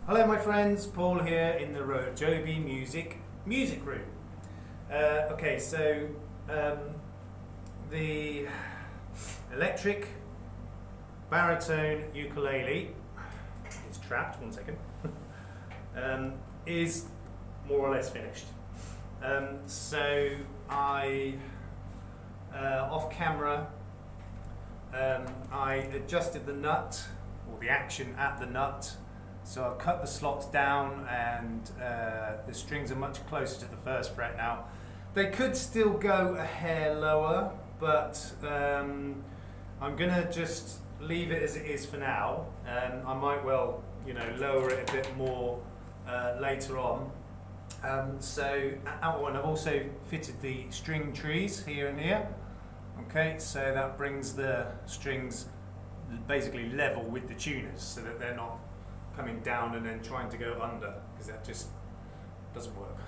Hello my friends, Paul here in the RoJoBe music room. Okay, so the electric baritone ukulele is trapped, one second, is more or less finished. So I, off camera, I adjusted the nut, or the action at the nut. So I've cut the slots down and the strings are much closer to the first fret now. They could still go a hair lower, but I'm gonna just leave it as it is for now. I might well, lower it a bit more later on. And I've also fitted the string trees here and here. Okay, so that brings the strings basically level with the tuners so that they're not coming down and then trying to go under, because that just doesn't work.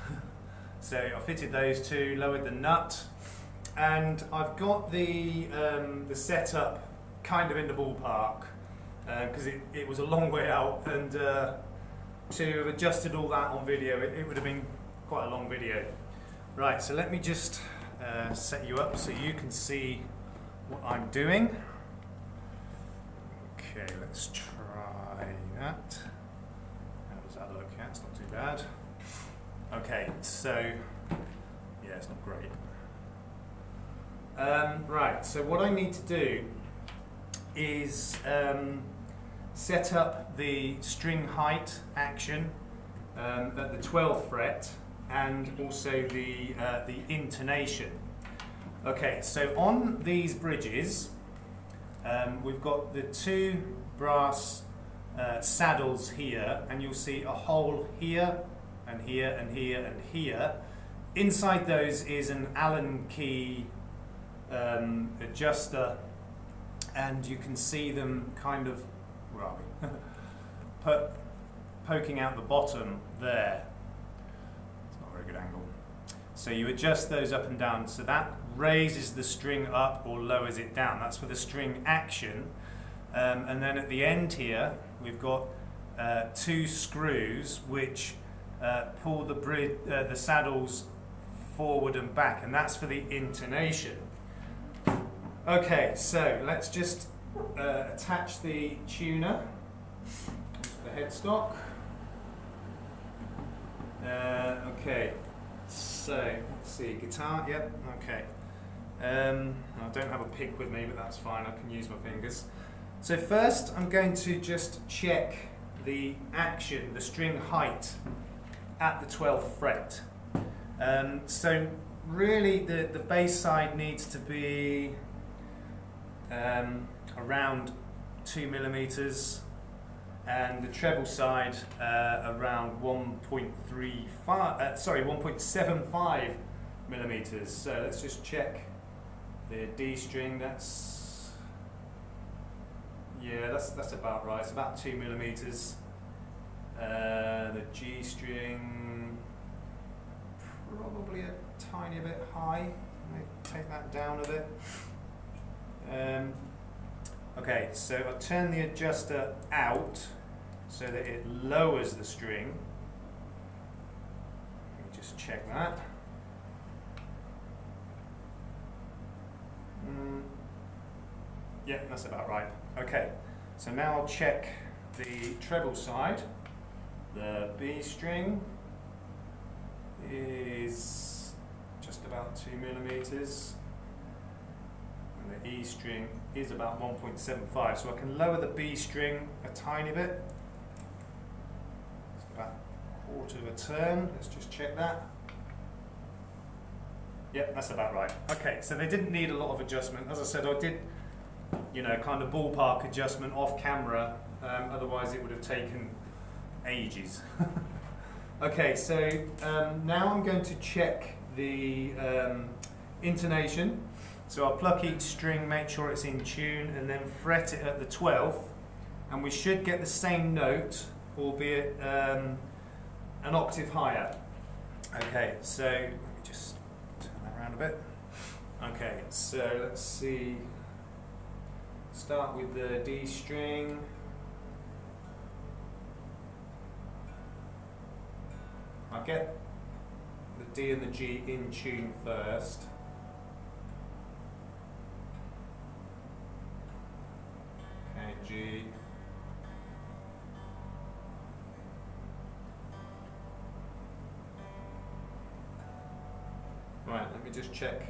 So I fitted those two, lowered the nut, and I've got the setup kind of in the ballpark, because it was a long way out, and to have adjusted all that on video, it would have been quite a long video. Right, so let me just set you up so you can see what I'm doing. Okay, let's try that. How does that look? Yeah, it's not too bad. Okay, so yeah, it's not great. Right, so what I need to do is set up the string height action at the 12th fret and also the intonation. Okay, so on these bridges, we've got the two brass saddles here, and you'll see a hole here and here and here and here. Inside those is an Allen key adjuster, and you can see them kind of, where are we? Poking out the bottom there. It's not a very good angle. So you adjust those up and down, so that raises the string up or lowers it down. That's for the string action. And then at the end here, we've got two screws which pull the saddles forward and back, and that's for the intonation. Okay, so let's just attach the tuner to the headstock. Okay, so let's see, guitar, yep, okay. I don't have a pick with me, but that's fine, I can use my fingers. So first I'm going to just check the action, the string height at the 12th fret. So really the bass side needs to be around 2 millimeters, and the treble side around 1.75 millimeters. So let's just check the D string. That's about right. It's about 2 millimeters. The G string probably a tiny bit high. Let me take that down a bit. Okay, so I'll turn the adjuster out so that it lowers the string. Let me just check that. Yeah, that's about right. Okay, so now I'll check the treble side. The B string is just about 2 millimeters. And the E string is about 1.75, so I can lower the B string a tiny bit. It's about a quarter of a turn. Let's just check that. Yep, that's about right. Okay, so they didn't need a lot of adjustment. As I said, I did, kind of ballpark adjustment off camera. Otherwise, it would have taken ages. Okay, so now I'm going to check the intonation. So I'll pluck each string, make sure it's in tune, and then fret it at the 12th, and we should get the same note, albeit an octave higher. Okay, so let me just turn that around a bit. Okay, so let's see. Start with the D string. get the D and the G in tune first. Okay, G. Right, let me just check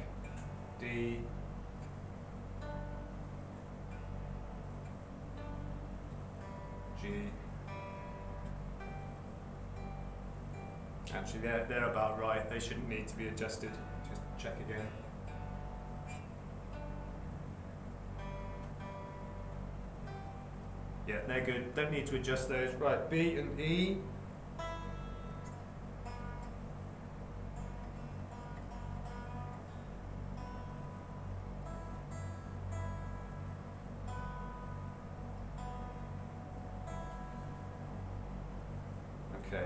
D. G. Actually, they're about right. They shouldn't need to be adjusted. Just check again. Yeah, they're good. Don't need to adjust those. Right, B and E. Okay.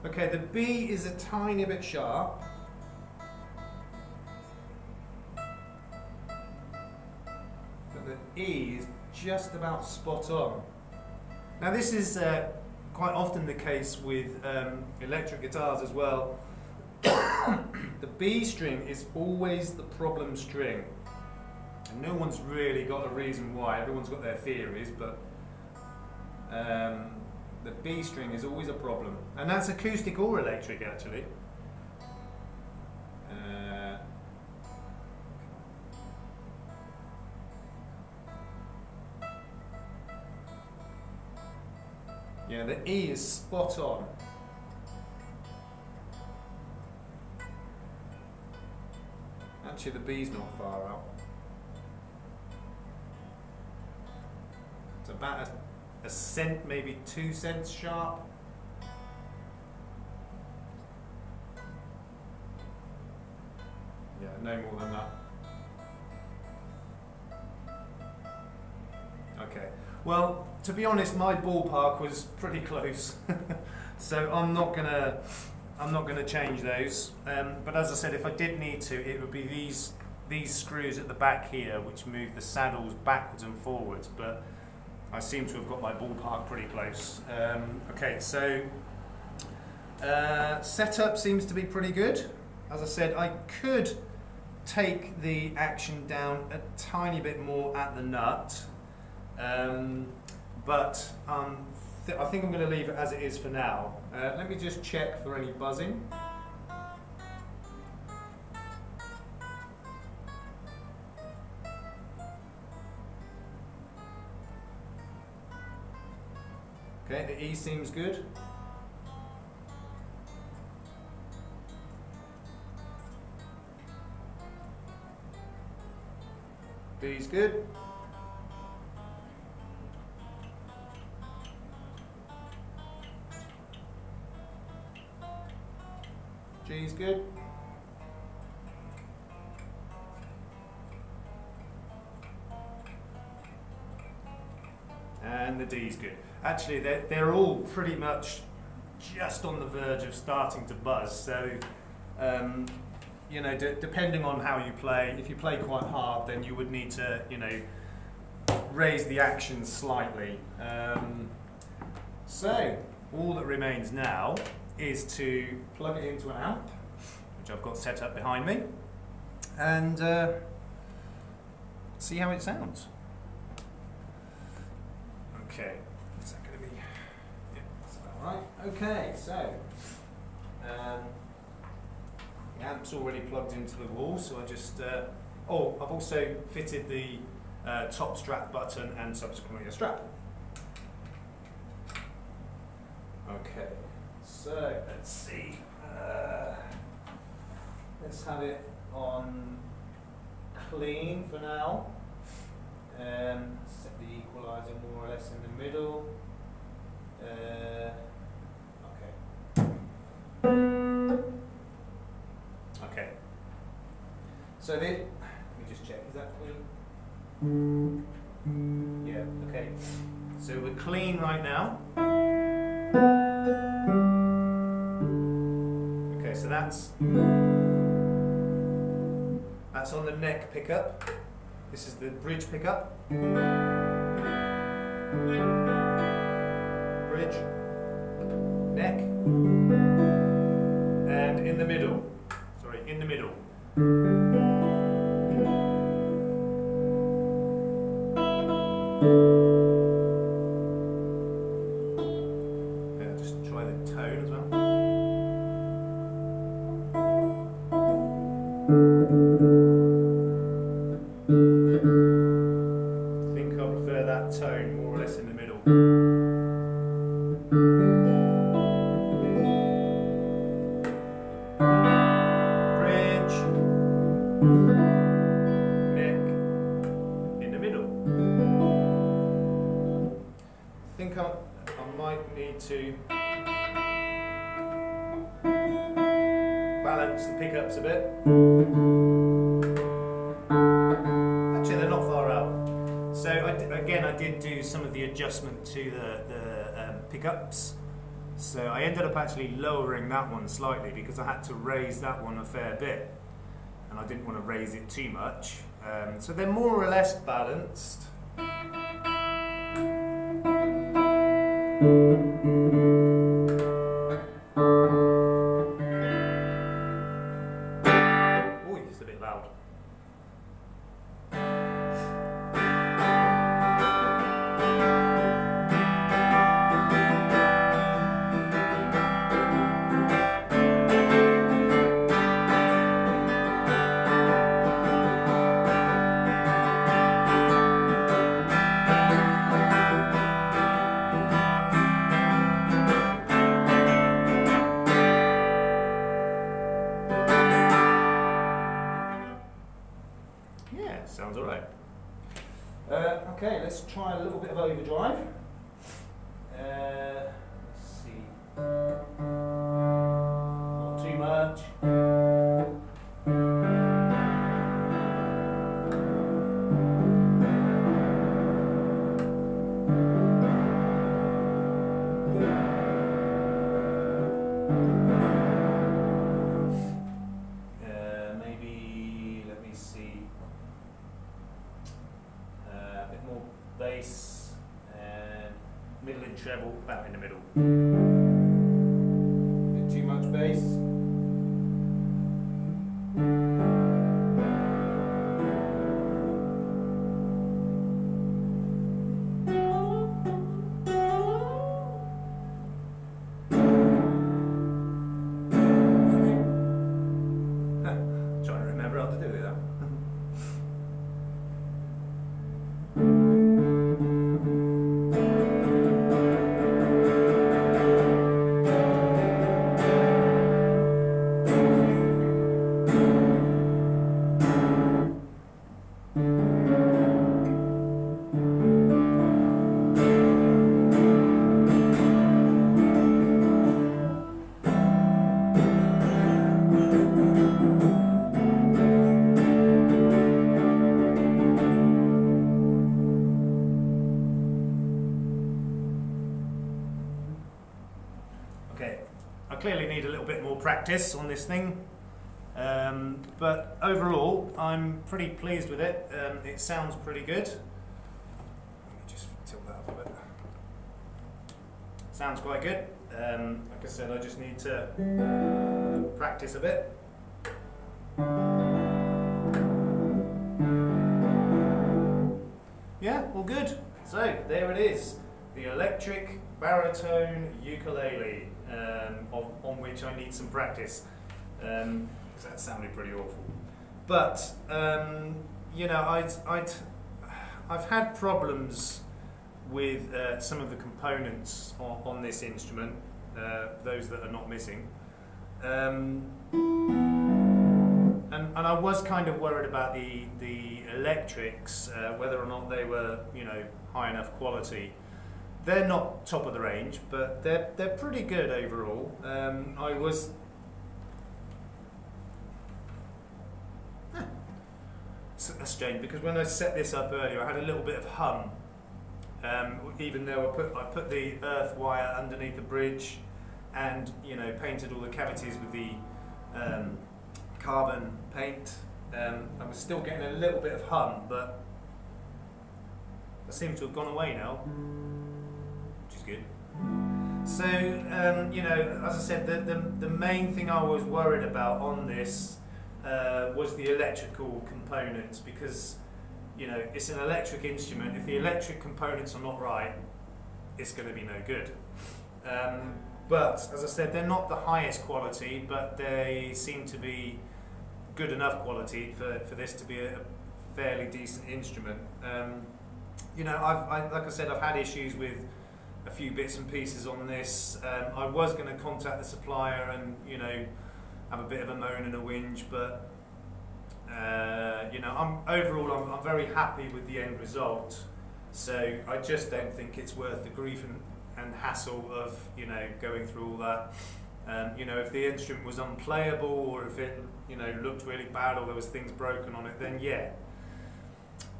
Okay, the B is a tiny bit sharp. But the E is just about spot on. Now this is quite often the case with electric guitars as well. The B string is always the problem string. And no one's really got a reason why. Everyone's got their theories, but the B string is always a problem. And that's acoustic or electric, actually. Yeah, the E is spot on. Actually, the B's not far out. It's about a cent, maybe 2 cents sharp. Yeah, no more than that. Okay. Well, to be honest, my ballpark was pretty close, so I'm not gonna change those. But as I said, if I did need to, it would be these screws at the back here, which move the saddles backwards and forwards. But I seem to have got my ballpark pretty close. Okay, so setup seems to be pretty good. As I said, I could take the action down a tiny bit more at the nut. But I think I'm going to leave it as it is for now. Let me just check for any buzzing. Okay, the E seems good. B's good. G's good. And the D's good. Actually, they're all pretty much just on the verge of starting to buzz. So, you know, depending on how you play, if you play quite hard, then you would need to, you know, raise the action slightly. So, all that remains now is to plug it into an amp, which I've got set up behind me, and see how it sounds. Okay, is that going to be? Yeah, that's about right. Okay, so the amp's already plugged into the wall, so I just oh, I've also fitted the top strap button and subsequently a strap. Okay. So let's see. Let's have it on clean for now. Set the equalizer more or less in the middle. Okay. Okay. So let me just check. Is that clean? Yeah. Okay. So we're clean right now. so that's on the neck pickup. This is the bridge pickup. Bridge, neck, and in the middle. Sorry, in the middle. Yeah, just try the tone as well. I think I prefer that tone more or less in the middle. Bridge, neck, in the middle. I think I might need to balance the pickups a bit. Actually, they're not far out. So I did do some of the adjustment to the pickups. So I ended up actually lowering that one slightly because I had to raise that one a fair bit, and I didn't want to raise it too much. So they're more or less balanced. Ooh, it's a bit loud. Yeah, sounds alright. Okay, let's try a little bit of overdrive. Let's see. Not too much. Maybe, let me see. A bit more bass and middle and treble, about in the middle. A bit too much bass. Trying to remember how to do it now. Okay, I clearly need a little bit more practice on this thing, but overall I'm pretty pleased with it. It sounds pretty good. Let me just tilt that up a bit. Sounds quite good. Like I said, I just need to practice a bit. Yeah, all good. So there it is, the electric baritone ukulele, on which I need some practice, because that sounded pretty awful. But you know, I've had problems with some of the components on this instrument, those that are not missing, and I was kind of worried about the electrics, whether or not they were, you know, high enough quality. They're not top of the range, but they're pretty good overall. I was that's strange, because when I set this up earlier, I had a little bit of hum. Even though I put the earth wire underneath the bridge, and, you know, painted all the cavities with the carbon paint. I was still getting a little bit of hum, but it seems to have gone away now, which is good. So, you know, as I said, the main thing I was worried about on this was the electrical components, because, you know, it's an electric instrument. If the electric components are not right, it's going to be no good. But, as I said, they're not the highest quality, but they seem to be good enough quality for this to be a fairly decent instrument. You know, like I said, I've had issues with a few bits and pieces on this. I was going to contact the supplier and, you know, have a bit of a moan and a whinge, but you know, overall I'm very happy with the end result. So I just don't think it's worth the grief and hassle of, you know, going through all that. You know, if the instrument was unplayable, or if it, you know, looked really bad, or there was things broken on it, then yeah.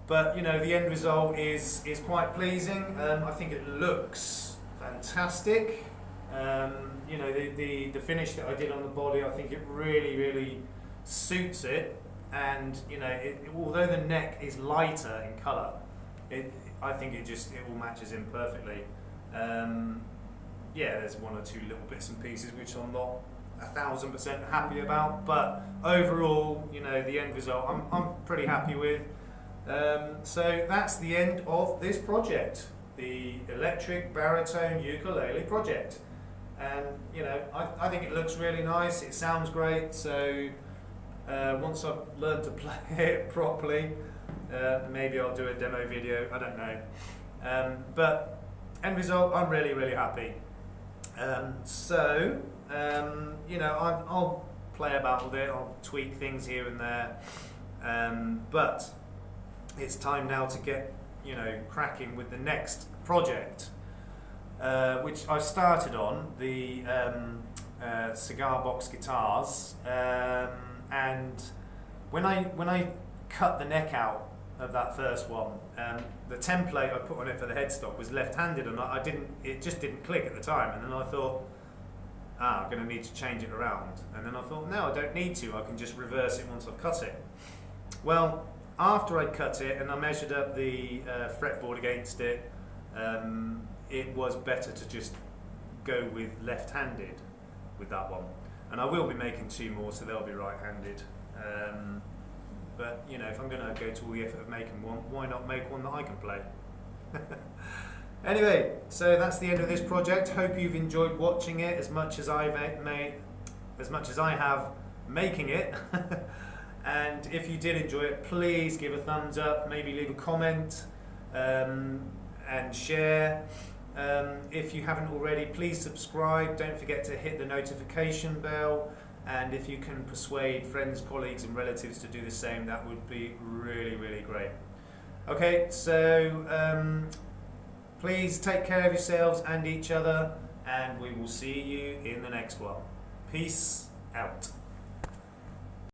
But, you know, the end result is quite pleasing. I think it looks fantastic. You know, the finish that I did on the body, I think it really suits it. And, you know, although the neck is lighter in colour, I think it all matches in perfectly. Yeah, there's one or two little bits and pieces which I'm not 1000% happy about, but overall, you know, the end result I'm pretty happy with. So that's the end of this project, the electric baritone ukulele project. And, you know, I think it looks really nice, it sounds great, so once I've learned to play it properly, maybe I'll do a demo video, I don't know. But end result, I'm really happy. So, you know, I'll play about with it, I'll tweak things here and there, but it's time now to get, you know, cracking with the next project, which I started on, the cigar box guitars, and when I cut the neck out of that first one, the template I put on it for the headstock was left-handed, and it just didn't click at the time, and then I thought, I'm going to need to change it around, and then I thought, no, I don't need to, I can just reverse it once I've cut it. Well, after I cut it and I measured up the fretboard against it, it was better to just go with left-handed with that one. And I will be making two more, so they'll be right-handed. But, you know, if I'm going to go to all the effort of making one, why not make one that I can play? Anyway, so that's the end of this project. Hope you've enjoyed watching it as much as I have making it. And if you did enjoy it, please give a thumbs up, maybe leave a comment, and share. If you haven't already, please subscribe. Don't forget to hit the notification bell. And if you can persuade friends, colleagues and relatives to do the same, that would be really great. Okay, so please take care of yourselves and each other, and we will see you in the next one. Peace out.